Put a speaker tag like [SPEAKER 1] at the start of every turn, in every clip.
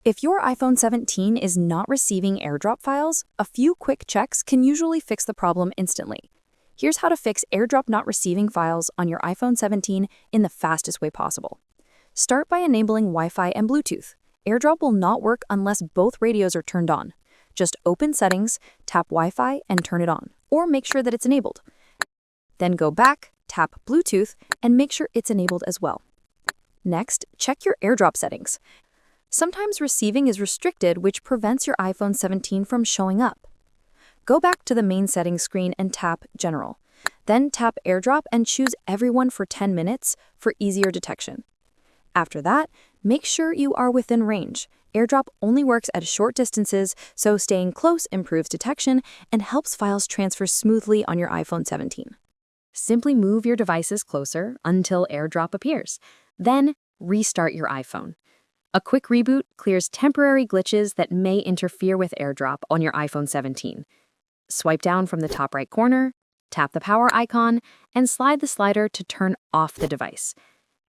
[SPEAKER 1] If your iPhone 17 is not receiving AirDrop files, a few quick checks can usually fix the problem instantly. Here's how to fix AirDrop not receiving files on your iPhone 17 in the fastest way possible. Start by enabling Wi-Fi and Bluetooth. AirDrop will not work unless both radios are turned on. Just open Settings, tap Wi-Fi, and turn it on, or make sure that it's enabled. Then go back, tap Bluetooth, and make sure it's enabled as well. Next, check your AirDrop settings. Sometimes receiving is restricted, which prevents your iPhone 17 from showing up. Go back to the main settings screen and tap General. Then tap AirDrop and choose Everyone for 10 minutes for easier detection. After that, make sure you are within range. AirDrop only works at short distances, so staying close improves detection and helps files transfer smoothly on your iPhone 17. Simply move your devices closer until AirDrop appears. Then, restart your iPhone. A quick reboot clears temporary glitches that may interfere with AirDrop on your iPhone 17. Swipe down from the top right corner, tap the power icon, and slide the slider to turn off the device.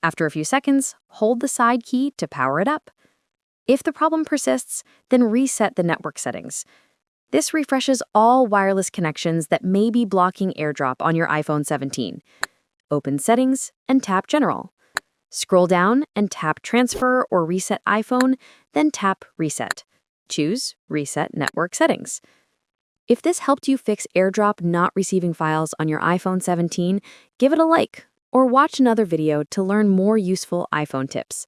[SPEAKER 1] After a few seconds, hold the side key to power it up. If the problem persists, then reset the network settings. This refreshes all wireless connections that may be blocking AirDrop on your iPhone 17. Open Settings and tap General. Scroll down and tap Transfer or Reset iPhone, then tap Reset. Choose Reset Network Settings. If this helped you fix AirDrop not receiving files on your iPhone 17, give it a like or watch another video to learn more useful iPhone tips.